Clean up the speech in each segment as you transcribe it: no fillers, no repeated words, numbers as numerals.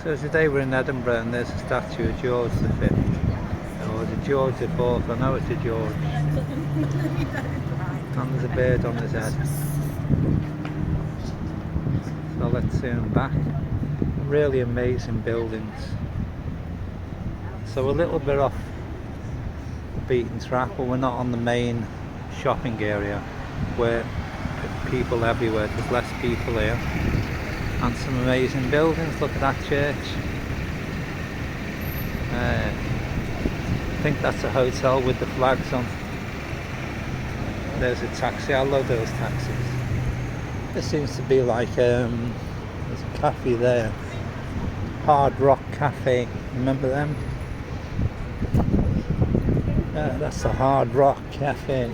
So today we're in Edinburgh and there's a statue of George V. Or the George IV, I know it's a George. And there's a bird on his head. So let's zoom back. Really amazing buildings. So a little bit off the beaten track, but we're not on the main shopping area where people everywhere. There's less people here. And some amazing buildings. Look at that church. I think that's a hotel with the flags on. There's a taxi. I love those taxis. There seems to be like there's a cafe there. Hard Rock Cafe. Remember them? That's the Hard Rock Cafe.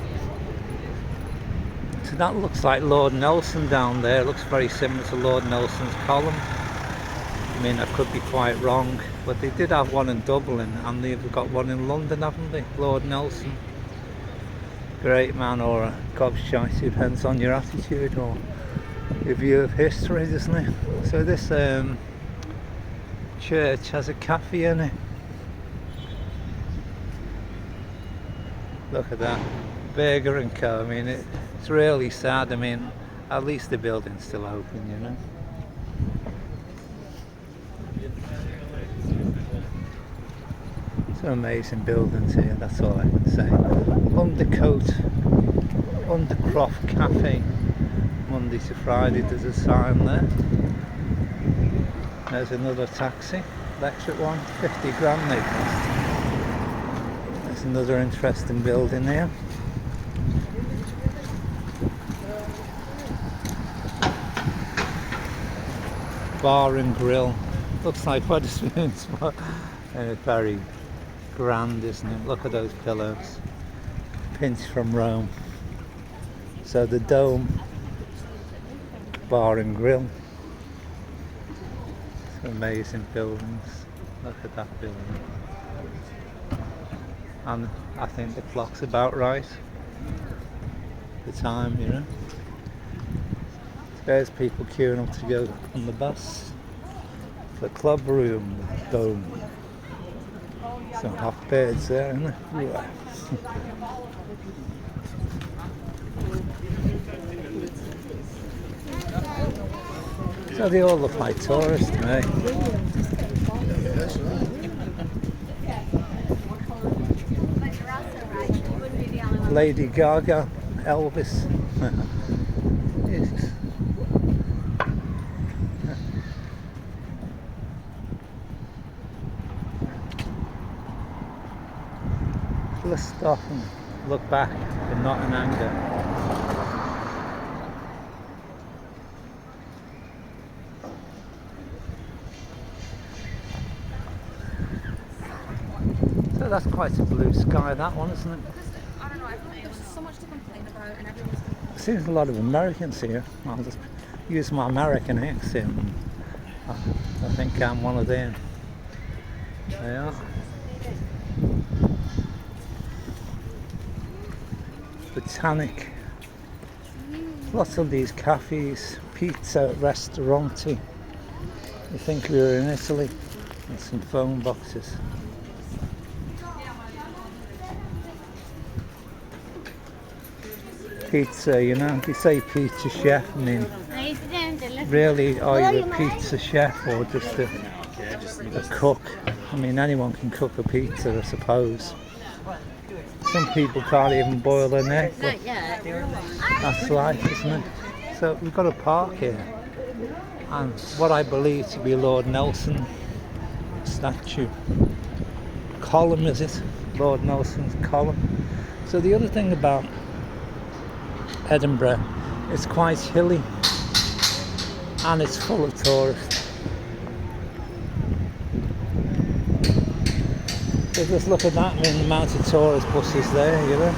So that looks like Lord Nelson down there. It looks very similar to Lord Nelson's column. I mean, I could be quite wrong, but they did have one in Dublin and they've got one in London, haven't they? Lord Nelson. Great man or a gobshite, it depends on your attitude or your view of history, doesn't it? So this church has a cafe in it. Look at that. Burger and Co. I mean, it's really sad. I mean, at least the building's still open, you know. Some amazing buildings here, that's all I can say. Undercroft Cafe, Monday to Friday, there's a sign there. There's another taxi, electric one, 50 grand they cost. There's another interesting building here. Bar and grill, looks like Wetherspoon's, and it's very grand, isn't it? Look at those pillows, pinch from Rome. So the Dome Bar and Grill. Some amazing buildings. Look at that building. And I think the clock's about right. The time, you know. There's people queuing up to go on the bus. The club room, the Dome. Some hot birds there, isn't there? So they all look like tourists to me. Lady Gaga, Elvis. Let's stop and look back, but not in anger. So that's quite a blue sky, that one, isn't it? I don't know, I feel like there's so much to complain about and everyone's... Seems a lot of Americans here. I'll just use my American accent. I think I'm one of them. They are. Botanic. Lots of these cafes, pizza, restauranti. You think we were in Italy. And some phone boxes. Pizza, you know, if you say pizza chef, I mean, really, are you a pizza chef or just a cook? I mean, anyone can cook a pizza, I suppose. Some people can't even boil an egg, but that's life, isn't it? So we've got a park here, and what I believe to be Lord Nelson statue. Column, is it? Lord Nelson's column. So the other thing about Edinburgh, it's quite hilly and it's full of tourists. So just look at that, I mean, the amount of tourist buses there, you know.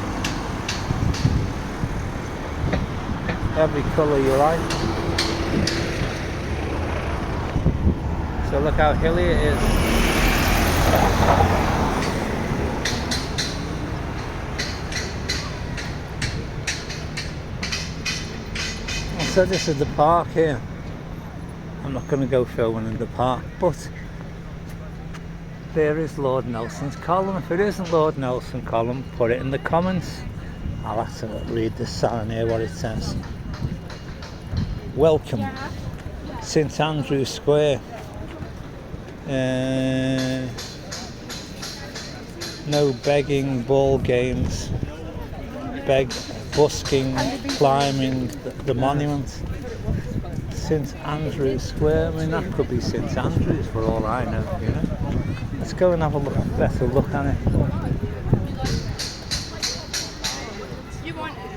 Every colour you like. So look how hilly it is. So this is the park here. I I'm not going to go filming in the park, but there is Lord Nelson's column. If it isn't Lord Nelson's column, put it in the comments. I'll have to read this sign here, what it says. Welcome, St Andrew's Square. No begging, ball games, busking, climbing the monument. St Andrew's Square. I mean, that could be St Andrew's for all I know, you know. Let's go and have a better look at it. You want it?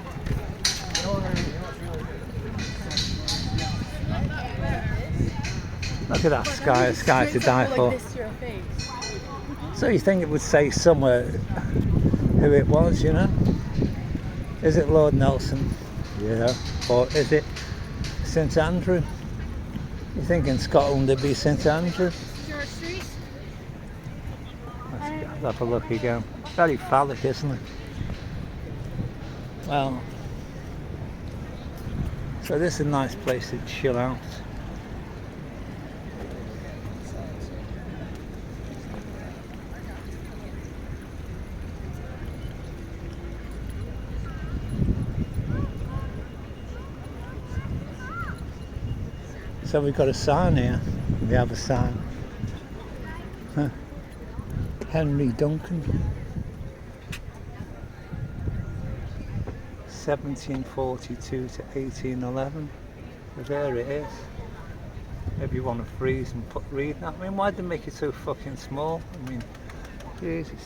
Look at that sky, a sky to die for. So you think it would say somewhere who it was, you know? Is it Lord Nelson? Yeah. Or is it St Andrew? You think in Scotland there'd be St Andrew? George Street? Let's have a look again. Very phallic, isn't it? Well, so this is a nice place to chill out. So we've got a sign here. We have a sign. Huh. Henry Duncan, 1742 to 1811. So there it is. Maybe you want to freeze and read that. I mean, why did they make it so fucking small? I mean, Jesus,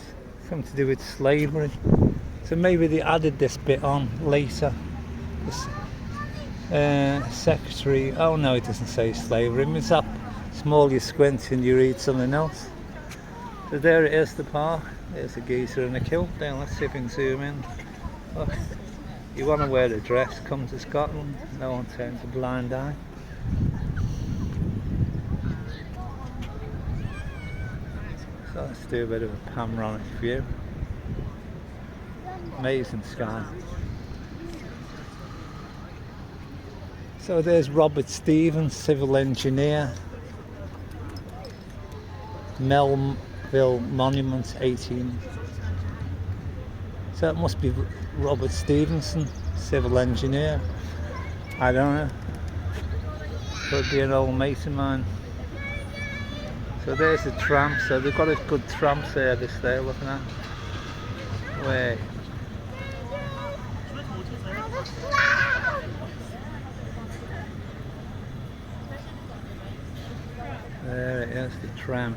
something to do with slavery. So maybe they added this bit on later. This, secretary, oh no, it doesn't say slavery. I mean, it's up small, you squint and you read something else. So there it is, the park. There's a geezer in a kilt there. Let's see if we can zoom in. Look, you want to wear a dress, come to Scotland. No one turns a blind eye. So let's do a bit of a panoramic view. Amazing sky. So there's Robert Stevens, civil engineer. Melville Monument, 18. So it must be Robert Stevenson, civil engineer. I don't know. Could be an old mate of mine. So there's the tram. So they've got a good tram service there, looking at. Wait. There it is, the tram.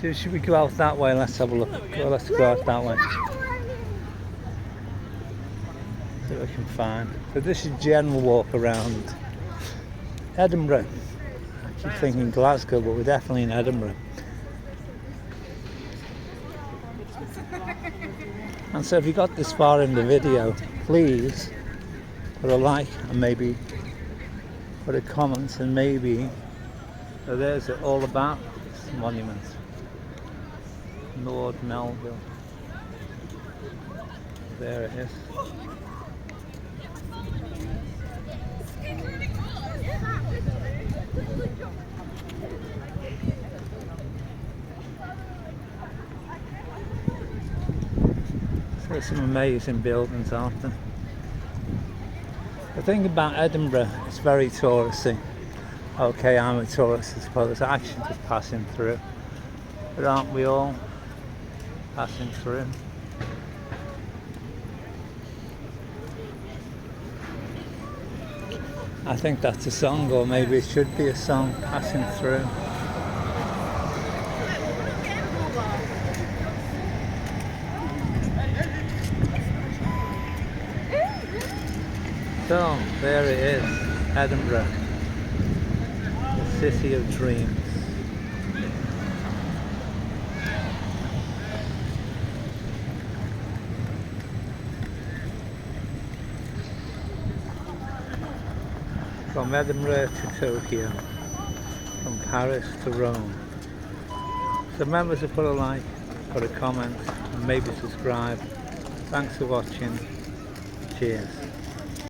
So should we go out that way? Let's have a look. Well, let's go out that way. See what we can find. So this is general walk around Edinburgh. I keep thinking Glasgow, but we're definitely in Edinburgh. And so if you got this far in the video, please put a like and maybe put a comment, and maybe, so there's it all about this monument. Lord Melville. There it is. So there's some amazing buildings, aren't there? The thing about Edinburgh, it's very touristy. Okay, I'm a tourist, I suppose, actually just passing through. But aren't we all passing through? I think that's a song, or maybe it should be a song, passing through. So, there it is, Edinburgh, the city of dreams. From Edinburgh to Tokyo, from Paris to Rome. So remember to put a like, put a comment, and maybe subscribe. Thanks for watching. Cheers.